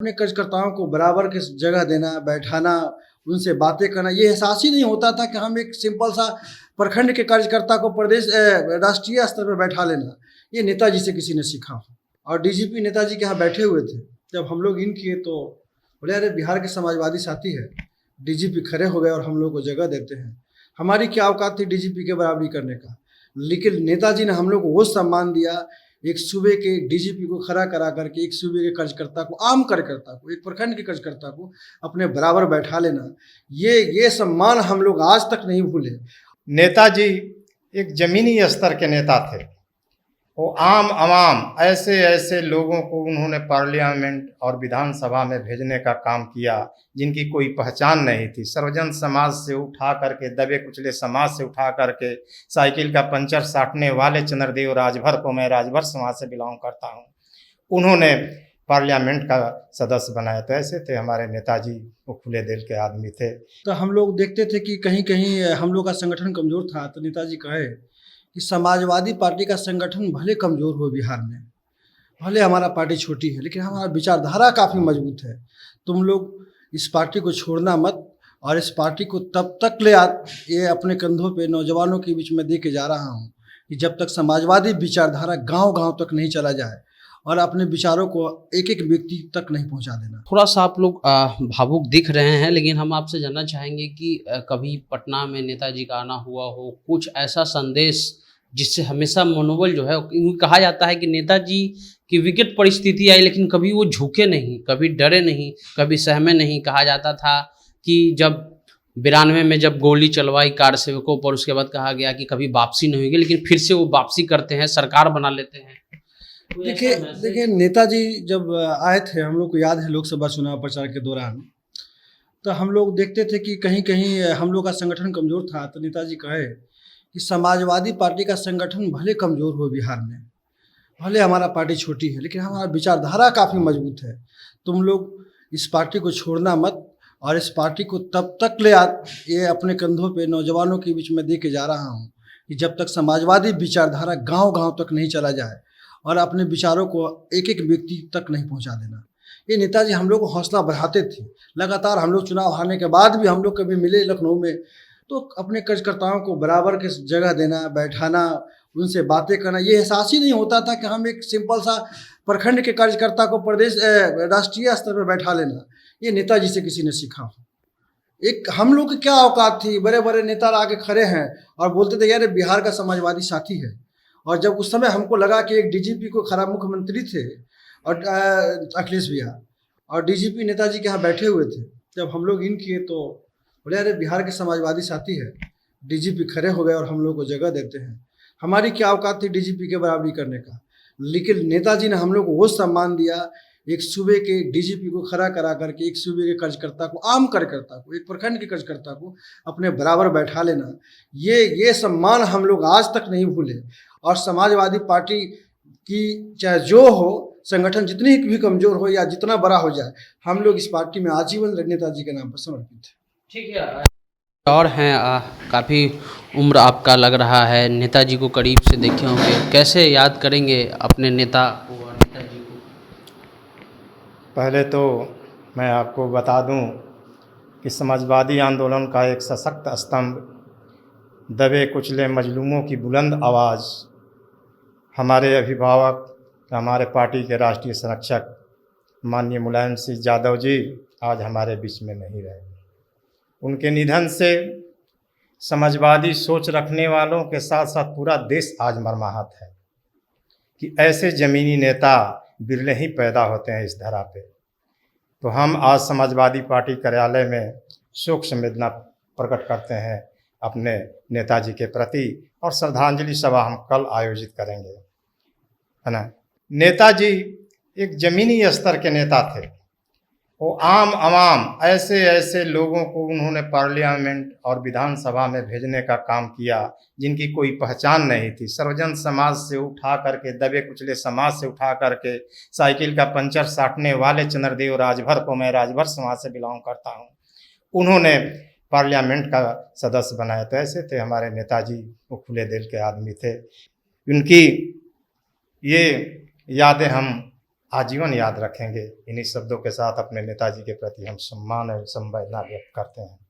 अपने कार्यकर्ताओं को बराबर की जगह देना, बैठाना, उनसे बातें करना, ये एहसास ही नहीं होता था कि हम एक सिंपल सा प्रखंड के कार्यकर्ता को राष्ट्रीय स्तर पर बैठा लेना, ये नेताजी से किसी ने सीखा हो। और डीजीपी नेताजी के यहाँ बैठे हुए थे, जब हम लोग इन किए तो बोले अरे बिहार के समाजवादी साथी है। डीजीपी खड़े हो गए और हम लोग को जगह देते हैं। हमारी क्या औकात थी डीजीपी के बराबरी करने का, लेकिन नेताजी ने हम लोग को वो सम्मान दिया। एक सूबे के डीजीपी को खड़ा करा करके एक सूबे के कार्यकर्ता को, आम कार्यकर्ता को, एक प्रखंड के कार्यकर्ता को अपने बराबर बैठा लेना, ये सम्मान हम लोग आज तक नहीं भूले। नेताजी एक जमीनी स्तर के नेता थे। वो आम आवाम ऐसे ऐसे लोगों को उन्होंने पार्लियामेंट और विधानसभा में भेजने का काम किया जिनकी कोई पहचान नहीं थी। सर्वजन समाज से उठा करके, दबे कुचले समाज से उठा करके, साइकिल का पंचर साटने वाले चंद्रदेव राजभर को, मैं राजभर समाज से बिलोंग करता हूँ, उन्होंने पार्लियामेंट का सदस्य बनाया। तो ऐसे थे हमारे नेताजी, वो खुले दिल के आदमी थे। तो हम लोग देखते थे कि कहीं कहीं हम लोग का संगठन कमज़ोर था, तो नेताजी कहे कि समाजवादी पार्टी का संगठन भले कमज़ोर हो बिहार में, भले हमारा पार्टी छोटी है, लेकिन हमारा विचारधारा काफ़ी मजबूत है। तुम लोग इस पार्टी को छोड़ना मत, और इस पार्टी को तब तक ये अपने कंधों पे नौजवानों के बीच में दे के जा रहा हूँ कि जब तक समाजवादी विचारधारा गांव-गांव तक नहीं चला जाए और अपने विचारों को एक एक व्यक्ति तक नहीं पहुंचा देना। थोड़ा सा आप लोग भावुक दिख रहे हैं, लेकिन हम आपसे जानना चाहेंगे कि कभी पटना में नेताजी का आना हुआ हो, कुछ ऐसा संदेश जिससे हमेशा मनोबल जो है, क्योंकि कहा जाता है कि नेताजी की विकट परिस्थिति आई लेकिन कभी वो झुके नहीं, कभी डरे नहीं, कभी सहमे नहीं। कहा जाता था कि जब 92 में जब गोली चलवाई कार सेवकों पर, उसके बाद कहा गया कि कभी वापसी नहीं होगी, लेकिन फिर से वो वापसी करते हैं, सरकार बना लेते हैं। देखिए नेताजी जब आए थे, हम लोग को याद है लोकसभा चुनाव प्रचार के दौरान, तो हम लोग देखते थे कि कहीं कहीं हम लोग का संगठन कमज़ोर था, तो नेताजी कहे कि समाजवादी पार्टी का संगठन भले कमज़ोर हो बिहार में, भले हमारा पार्टी छोटी है, लेकिन हमारा विचारधारा काफ़ी मजबूत है। तुम लोग इस पार्टी को छोड़ना मत, और इस पार्टी को तब तक ये अपने कंधों पे नौजवानों के बीच में दे के जा रहा हूँ कि जब तक समाजवादी विचारधारा गांव-गांव तक नहीं चला जाए और अपने विचारों को एक एक व्यक्ति तक नहीं पहुंचा देना। ये नेताजी हम लोग को हौसला बढ़ाते थे। लगातार हम लोग चुनाव हारने के बाद भी हम लोग कभी मिले लखनऊ में, तो अपने कार्यकर्ताओं को बराबर की जगह देना, बैठाना, उनसे बातें करना, ये एहसास ही नहीं होता था कि हम एक सिंपल सा प्रखंड के कार्यकर्ता को राष्ट्रीय स्तर पर बैठा लेना, ये नेताजी से किसी ने सीखा हो। एक हम लोग की क्या औकात थी, बड़े बड़े नेता आके खड़े हैं और बोलते थे यार बिहार का समाजवादी साथी है। और जब उस समय हमको लगा कि एक डीजीपी को खड़ा, मुख्यमंत्री थे और अखिलेश भैया, और डीजीपी नेताजी के यहाँ बैठे हुए थे, जब हम लोग इन किए तो बोले अरे बिहार के समाजवादी साथी है। डीजीपी खड़े हो गए और हम लोग को जगह देते हैं। हमारी क्या औकात थी डीजीपी के बराबरी करने का, लेकिन नेताजी ने हम लोग को वो सम्मान दिया। एक सूबे के डीजीपी को खड़ा करा करके एक सूबे के कार्यकर्ता को, आम कार्यकर्ता को, एक प्रखंड के कार्यकर्ता को अपने बराबर बैठा लेना, ये सम्मान हम लोग आज तक नहीं भूले। और समाजवादी पार्टी की चाहे जो हो, संगठन जितनी भी कमज़ोर हो या जितना बड़ा हो जाए, हम लोग इस पार्टी में आजीवन नेताजी के नाम पर समर्पित हैं। ठीक है। और हैं काफ़ी उम्र आपका लग रहा है, नेताजी को करीब से देखे होंगे, कैसे याद करेंगे अपने नेता को और नेताजी को? पहले तो मैं आपको बता दूं कि समाजवादी आंदोलन का एक सशक्त स्तंभ, दबे कुचले मजलूमों की बुलंद आवाज़, हमारे अभिभावक, हमारे पार्टी के राष्ट्रीय संरक्षक माननीय मुलायम सिंह यादव जी आज हमारे बीच में नहीं रहे। उनके निधन से समाजवादी सोच रखने वालों के साथ साथ पूरा देश आज मर्माहत है कि ऐसे ज़मीनी नेता बिरले ही पैदा होते हैं इस धरा पे। तो हम आज समाजवादी पार्टी कार्यालय में शोक संवेदना प्रकट करते हैं अपने नेताजी के प्रति, और श्रद्धांजलि सभा हम कल आयोजित करेंगे, है ना। नेताजी एक ज़मीनी स्तर के नेता थे। वो आम आवाम ऐसे ऐसे लोगों को उन्होंने पार्लियामेंट और विधानसभा में भेजने का काम किया जिनकी कोई पहचान नहीं थी। सर्वजन समाज से उठा करके, दबे कुचले समाज से उठा करके, साइकिल का पंचर साटने वाले चंद्रदेव राजभर को, मैं राजभर समाज से बिलोंग करता हूँ, उन्होंने पार्लियामेंट का सदस्य बनाया। तो ऐसे थे हमारे नेताजी, वो खुले दिल के आदमी थे। उनकी ये यादें हम आजीवन याद रखेंगे। इन्हीं शब्दों के साथ अपने नेताजी के प्रति हम सम्मान और संवेदना व्यक्त करते हैं।